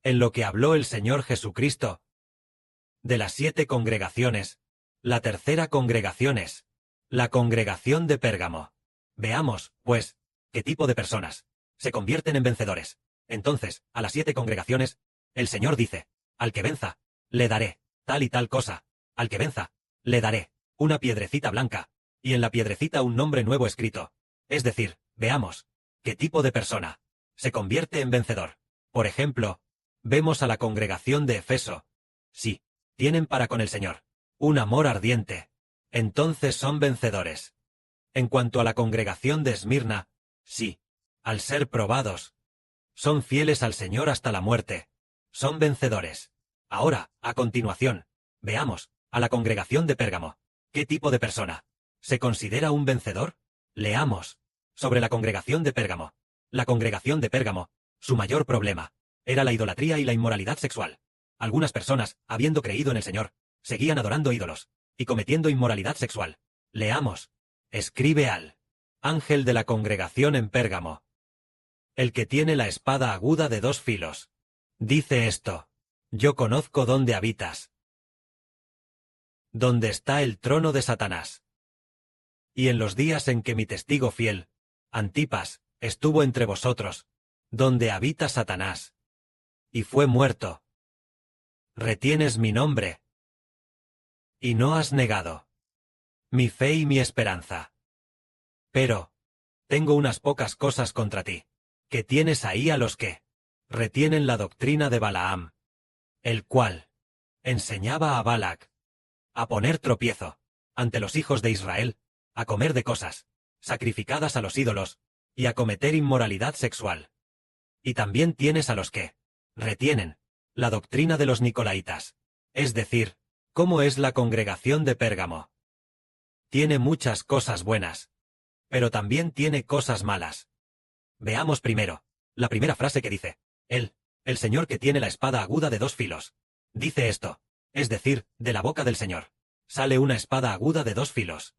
en lo que habló el Señor Jesucristo. De las 7 congregaciones, la tercera congregación es la congregación de Pérgamo. Veamos, pues, qué tipo de personas se convierten en vencedores. Entonces, a las 7 congregaciones, el Señor dice: al que venza, le daré tal y tal cosa. Al que venza, le daré una piedrecita blanca, y en la piedrecita un nombre nuevo escrito. Es decir, veamos qué tipo de persona se convierte en vencedor. Por ejemplo, vemos a la congregación de Efeso. Sí, tienen para con el Señor un amor ardiente. Entonces son vencedores. En cuanto a la congregación de Esmirna, sí, al ser probados, son fieles al Señor hasta la muerte. Son vencedores. Ahora, a continuación, veamos a la congregación de Pérgamo. ¿Qué tipo de persona se considera un vencedor? Leamos sobre la congregación de Pérgamo. La congregación de Pérgamo, su mayor problema era la idolatría y la inmoralidad sexual. Algunas personas, habiendo creído en el Señor, seguían adorando ídolos y cometiendo inmoralidad sexual. Leamos. Escribe al ángel de la congregación en Pérgamo, el que tiene la espada aguda de 2 filos. Dice esto: yo conozco dónde habitas, donde está el trono de Satanás. Y en los días en que mi testigo fiel, Antipas, estuvo entre vosotros, donde habita Satanás, y fue muerto. Retienes mi nombre, y no has negado mi fe y mi esperanza. Pero tengo unas pocas cosas contra ti, que tienes ahí a los que retienen la doctrina de Balaam, el cual enseñaba a Balac a poner tropiezo ante los hijos de Israel, a comer de cosas sacrificadas a los ídolos, y a cometer inmoralidad sexual. Y también tienes a los que retienen la doctrina de los Nicolaitas, es decir, ¿cómo es la congregación de Pérgamo? Tiene muchas cosas buenas, pero también tiene cosas malas. Veamos primero la primera frase que dice: el Señor que tiene la espada aguda de 2 filos. Dice esto, es decir, de la boca del Señor sale una espada aguda de 2 filos.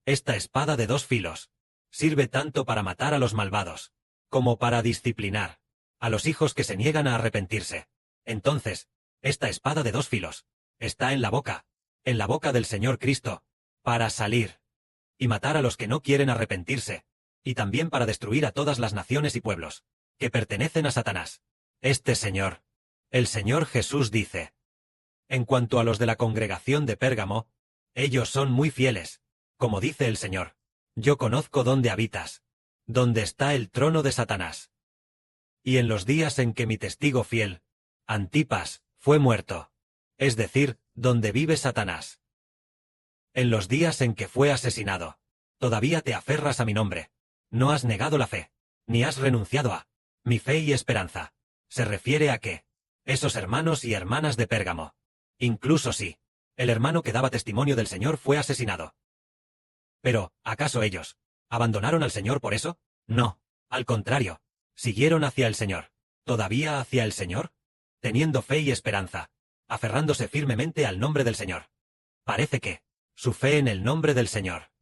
Esta espada de 2 filos sirve tanto para matar a los malvados, como para disciplinar a los hijos que se niegan a arrepentirse. Entonces, esta espada de 2 filos está en la boca del Señor Cristo, para salir y matar a los que no quieren arrepentirse, y también para destruir a todas las naciones y pueblos que pertenecen a Satanás. Este Señor, el Señor Jesús, dice: en cuanto a los de la congregación de Pérgamo, ellos son muy fieles, como dice el Señor: yo conozco dónde habitas, donde está el trono de Satanás. Y en los días en que mi testigo fiel, Antipas, fue muerto, es decir, donde vive Satanás. En los días en que fue asesinado, todavía te aferras a mi nombre. No has negado la fe, ni has renunciado a mi fe y esperanza. Se refiere a que esos hermanos y hermanas de Pérgamo, incluso si el hermano que daba testimonio del Señor fue asesinado. Pero, ¿acaso ellos abandonaron al Señor por eso? No, al contrario, siguieron hacia el Señor. ¿Todavía hacia el Señor? Teniendo fe y esperanza, aferrándose firmemente al nombre del Señor. Parece que su fe en el nombre del Señor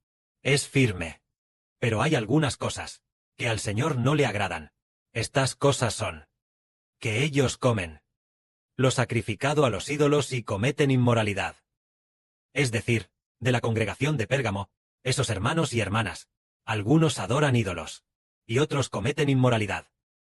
es firme. Pero hay algunas cosas que al Señor no le agradan. Estas cosas son que ellos comen lo sacrificado a los ídolos y cometen inmoralidad. Es decir, de la congregación de Pérgamo, esos hermanos y hermanas, algunos adoran ídolos, y otros cometen inmoralidad.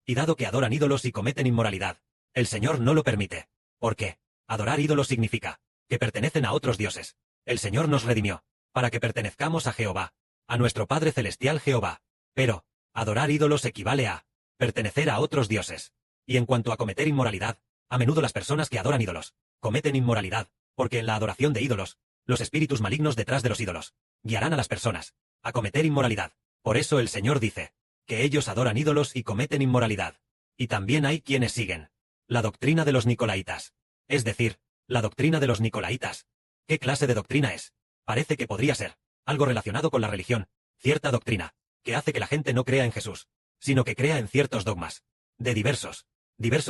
Y dado que adoran ídolos y cometen inmoralidad, el Señor no lo permite. Porque adorar ídolos significa que pertenecen a otros dioses. El Señor nos redimió para que pertenezcamos a Jehová, a nuestro Padre Celestial Jehová. Pero adorar ídolos equivale a pertenecer a otros dioses. Y en cuanto a cometer inmoralidad, a menudo las personas que adoran ídolos cometen inmoralidad, porque en la adoración de ídolos, los espíritus malignos detrás de los ídolos guiarán a las personas a cometer inmoralidad. Por eso el Señor dice que ellos adoran ídolos y cometen inmoralidad. Y también hay quienes siguen la doctrina de los Nicolaitas. Es decir, la doctrina de los Nicolaitas. ¿Qué clase de doctrina es? Parece que podría ser algo relacionado con la religión, cierta doctrina que hace que la gente no crea en Jesús, sino que crea en ciertos dogmas, de diversos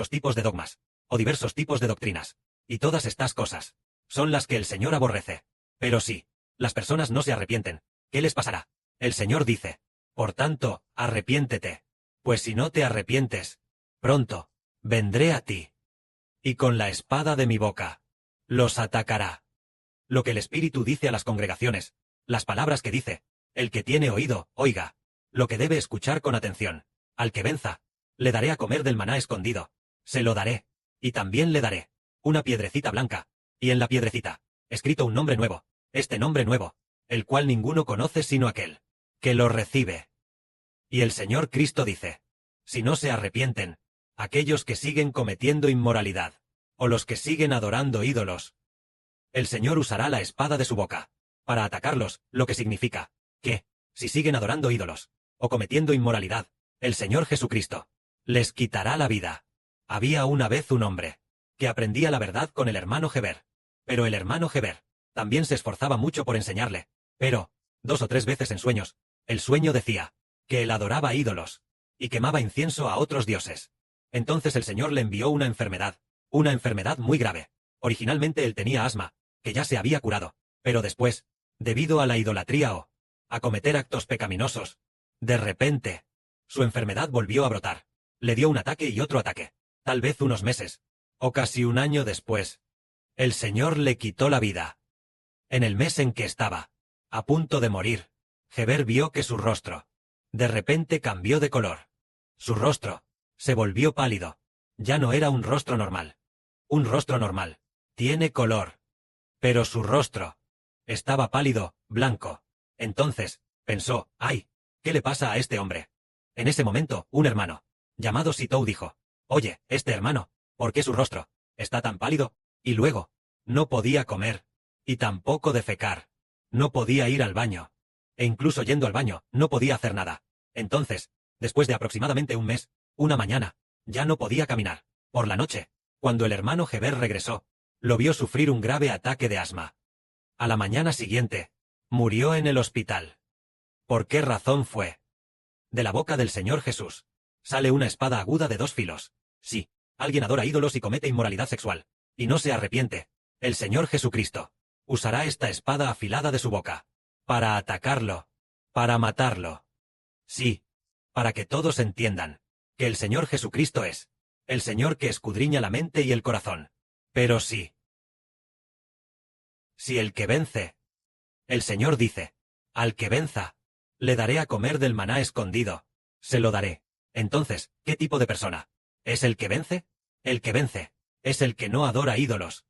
tipos de dogmas, o diversos tipos de doctrinas. Y todas estas cosas son las que el Señor aborrece. Pero si las personas no se arrepienten, ¿qué les pasará? El Señor dice: por tanto, arrepiéntete, pues si no te arrepientes, pronto vendré a ti y con la espada de mi boca los atacará. Lo que el Espíritu dice a las congregaciones, las palabras que dice, el que tiene oído, oiga, lo que debe escuchar con atención. Al que venza, le daré a comer del maná escondido, se lo daré, y también le daré una piedrecita blanca, y en la piedrecita, escrito un nombre nuevo, este nombre nuevo, el cual ninguno conoce sino aquel que lo recibe. Y el Señor Cristo dice, si no se arrepienten, aquellos que siguen cometiendo inmoralidad, o los que siguen adorando ídolos, el Señor usará la espada de su boca para atacarlos, lo que significa que, si siguen adorando ídolos, o cometiendo inmoralidad, el Señor Jesucristo les quitará la vida. Había una vez un hombre que aprendía la verdad con el hermano Heber, pero el hermano Heber también se esforzaba mucho por enseñarle, pero, 2 o 3 veces en sueños, el sueño decía que él adoraba ídolos y quemaba incienso a otros dioses. Entonces el Señor le envió una enfermedad muy grave. Originalmente él tenía asma, que ya se había curado, pero después, debido a la idolatría o a cometer actos pecaminosos, de repente, su enfermedad volvió a brotar. Le dio un ataque y otro ataque, tal vez unos meses, o casi un año después. El Señor le quitó la vida. En el mes en que estaba a punto de morir, Heber vio que su rostro, de repente cambió de color. Su rostro se volvió pálido. Ya no era un rostro normal. Un rostro normal tiene color. Pero su rostro estaba pálido, blanco. Entonces, pensó, ¡ay! ¿Qué le pasa a este hombre? En ese momento, un hermano, llamado Sitou, dijo, oye, este hermano, ¿por qué su rostro está tan pálido? Y luego, no podía comer, y tampoco defecar. No podía ir al baño. E incluso yendo al baño, no podía hacer nada. Entonces, después de aproximadamente un mes, una mañana, ya no podía caminar. Por la noche, cuando el hermano Heber regresó, lo vio sufrir un grave ataque de asma. A la mañana siguiente, murió en el hospital. ¿Por qué razón fue? De la boca del Señor Jesús sale una espada aguda de 2 filos. Si alguien adora ídolos y comete inmoralidad sexual, y no se arrepiente, el Señor Jesucristo usará esta espada afilada de su boca para atacarlo, para matarlo. Sí, para que todos entiendan que el Señor Jesucristo es el Señor que escudriña la mente y el corazón. Pero sí. Si el que vence, el Señor dice, al que venza, le daré a comer del maná escondido, se lo daré. Entonces, ¿qué tipo de persona es el que vence? El que vence es el que no adora ídolos,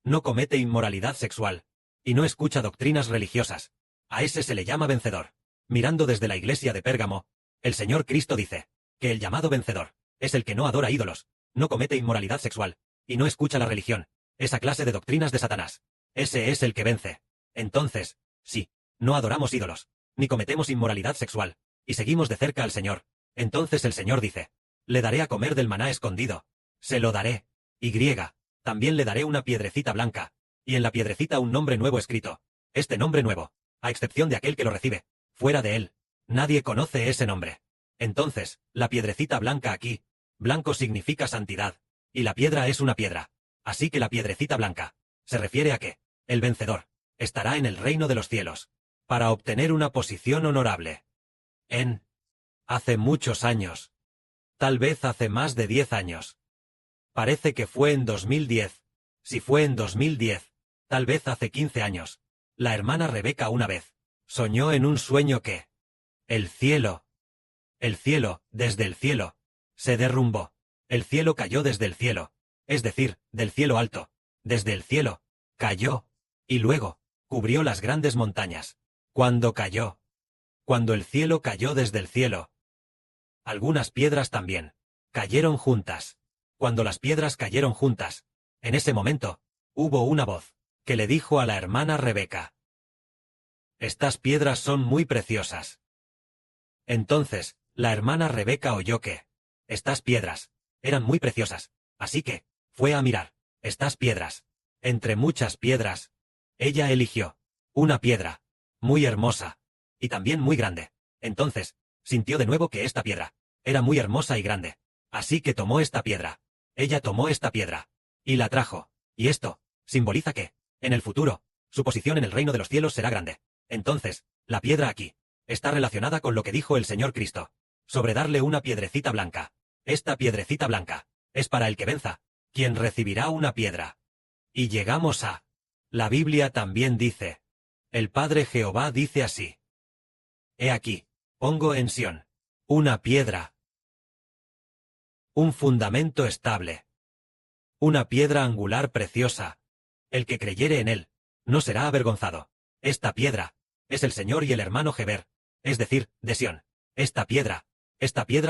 no comete inmoralidad sexual, y no escucha doctrinas religiosas. A ese se le llama vencedor. Mirando desde la iglesia de Pérgamo, el Señor Cristo dice que el llamado vencedor es el que no adora ídolos, no comete inmoralidad sexual, y no escucha la religión, esa clase de doctrinas de Satanás. Ese es el que vence. Entonces, sí, no adoramos ídolos, ni cometemos inmoralidad sexual, y seguimos de cerca al Señor. Entonces el Señor dice, le daré a comer del maná escondido, se lo daré, y también le daré una piedrecita blanca, y en la piedrecita un nombre nuevo escrito. Este nombre nuevo, a excepción de aquel que lo recibe, fuera de él, nadie conoce ese nombre. Entonces, la piedrecita blanca aquí, blanco significa santidad, y la piedra es una piedra. Así que la piedrecita blanca se refiere a que el vencedor estará en el reino de los cielos, para obtener una posición honorable. Hace muchos años, tal vez hace más de 10 años. Parece que fue en 2010. Si fue en 2010, tal vez hace 15 años. La hermana Rebeca una vez soñó en un sueño que el cielo, desde el cielo, se derrumbó. El cielo cayó desde el cielo, es decir, del cielo alto, desde el cielo, cayó, y luego, cubrió las grandes montañas. Cuando el cielo cayó desde el cielo, algunas piedras también cayeron juntas. Cuando las piedras cayeron juntas, en ese momento, hubo una voz que le dijo a la hermana Rebeca: estas piedras son muy preciosas. Entonces, la hermana Rebeca oyó que estas piedras eran muy preciosas, así que fue a mirar estas piedras. Entre muchas piedras, ella eligió una piedra muy hermosa y también muy grande. Entonces, sintió de nuevo que esta piedra era muy hermosa y grande, así que tomó esta piedra. Ella tomó esta piedra y la trajo, y esto simboliza que, en el futuro, su posición en el reino de los cielos será grande. Entonces, la piedra aquí está relacionada con lo que dijo el Señor Cristo sobre darle una piedrecita blanca. Esta piedrecita blanca es para el que venza, quien recibirá una piedra. Y llegamos a... La Biblia también dice. El Padre Jehová dice así. He aquí, pongo en Sión una piedra, un fundamento estable, una piedra angular preciosa. El que creyere en él, no será avergonzado. Esta piedra es el Señor y el hermano Heber, es decir, de Sión. Esta piedra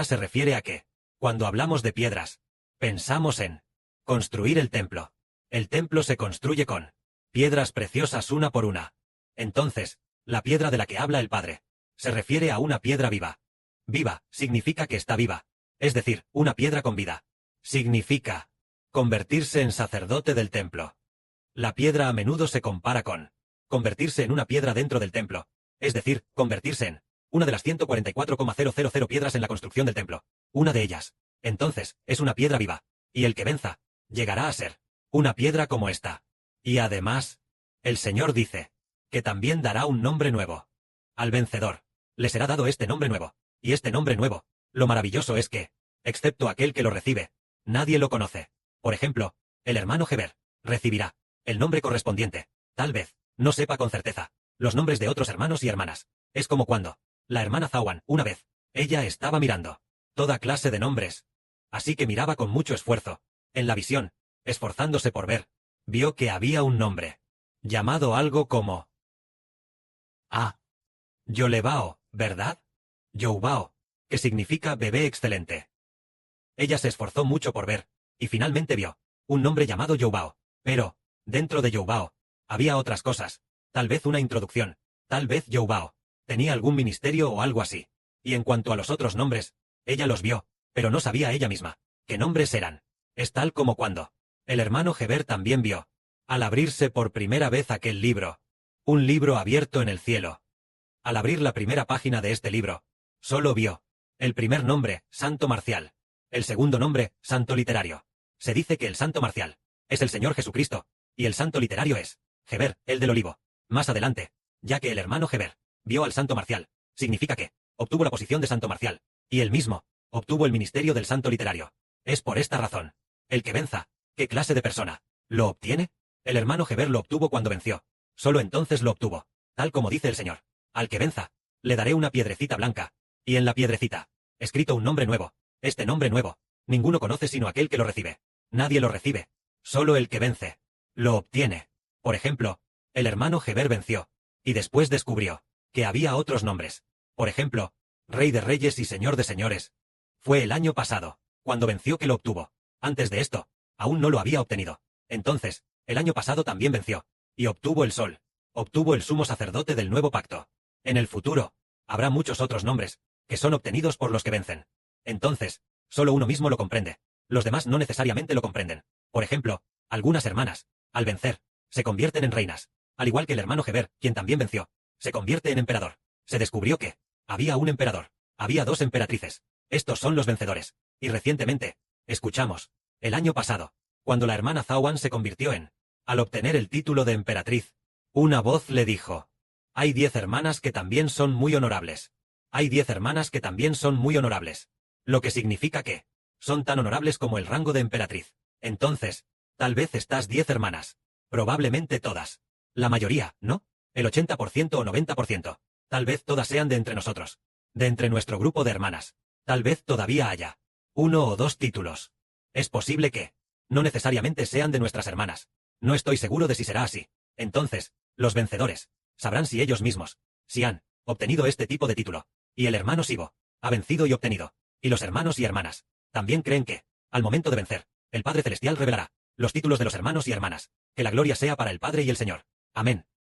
se refiere a que, cuando hablamos de piedras, pensamos en construir el templo. El templo se construye con piedras preciosas una por una. Entonces, la piedra de la que habla el Padre se refiere a una piedra viva. Viva significa que está viva, es decir, una piedra con vida. Significa convertirse en sacerdote del templo. La piedra a menudo se compara con convertirse en una piedra dentro del templo, es decir, convertirse en una de las 144,000 piedras en la construcción del templo. Una de ellas, entonces, es una piedra viva, y el que venza, llegará a ser una piedra como esta. Y además, el Señor dice que también dará un nombre nuevo. Al vencedor le será dado este nombre nuevo, y este nombre nuevo, lo maravilloso es que, excepto aquel que lo recibe, nadie lo conoce. Por ejemplo, el hermano Heber recibirá el nombre correspondiente. Tal vez no sepa con certeza los nombres de otros hermanos y hermanas. Es como cuando la hermana Zawan, una vez, ella estaba mirando toda clase de nombres. Así que miraba con mucho esfuerzo. En la visión, esforzándose por ver, vio que había un nombre, llamado algo como Yolebao, ¿verdad? Youbao, que significa bebé excelente. Ella se esforzó mucho por ver, y finalmente vio un nombre llamado Youbao. Pero, dentro de Youbao, había otras cosas, tal vez una introducción, tal vez Youbao tenía algún ministerio o algo así. Y en cuanto a los otros nombres, ella los vio, pero no sabía ella misma qué nombres eran. Es tal como cuando el hermano Heber también vio, al abrirse por primera vez aquel libro, un libro abierto en el cielo. Al abrir la primera página de este libro, solo vio el primer nombre, Santo Marcial, el segundo nombre, Santo Literario. Se dice que el Santo Marcial es el Señor Jesucristo, y el Santo Literario es Heber, el del Olivo. Más adelante, ya que el hermano Heber vio al Santo Marcial, significa que obtuvo la posición de Santo Marcial, y él mismo obtuvo el ministerio del Santo Literario. Es por esta razón, el que venza, ¿qué clase de persona lo obtiene? El hermano Heber lo obtuvo cuando venció. Solo entonces lo obtuvo, tal como dice el Señor. Al que venza, le daré una piedrecita blanca, y en la piedrecita, escrito un nombre nuevo. Este nombre nuevo, ninguno conoce sino aquel que lo recibe. Nadie lo recibe, solo el que vence lo obtiene. Por ejemplo, el hermano Heber venció, y después descubrió que había otros nombres. Por ejemplo, Rey de Reyes y Señor de Señores. Fue el año pasado, cuando venció, que lo obtuvo. Antes de esto, aún no lo había obtenido. Entonces, el año pasado también venció, y obtuvo el Sol. Obtuvo el sumo sacerdote del nuevo pacto. En el futuro, habrá muchos otros nombres, que son obtenidos por los que vencen. Entonces, solo uno mismo lo comprende. Los demás no necesariamente lo comprenden. Por ejemplo, algunas hermanas, al vencer, se convierten en reinas. Al igual que el hermano Heber, quien también venció, se convierte en emperador. Se descubrió que había un emperador. Había dos emperatrices. Estos son los vencedores. Y recientemente, escuchamos, el año pasado, cuando la hermana Zawan se convirtió en, al obtener el título de emperatriz, una voz le dijo: hay 10 hermanas que también son muy honorables. Hay 10 hermanas que también son muy honorables. Lo que significa que son tan honorables como el rango de emperatriz. Entonces, tal vez estas 10 hermanas, probablemente todas, la mayoría, ¿no? El 80% o 90%, tal vez todas sean de entre nosotros, de entre nuestro grupo de hermanas. Tal vez todavía haya uno o dos títulos. Es posible que no necesariamente sean de nuestras hermanas. No estoy seguro de si será así. Entonces, los vencedores sabrán si ellos mismos, si han obtenido este tipo de título. Y el hermano Sibo ha vencido y obtenido. Y los hermanos y hermanas también creen que, al momento de vencer, el Padre Celestial revelará los títulos de los hermanos y hermanas. Que la gloria sea para el Padre y el Señor. Amén.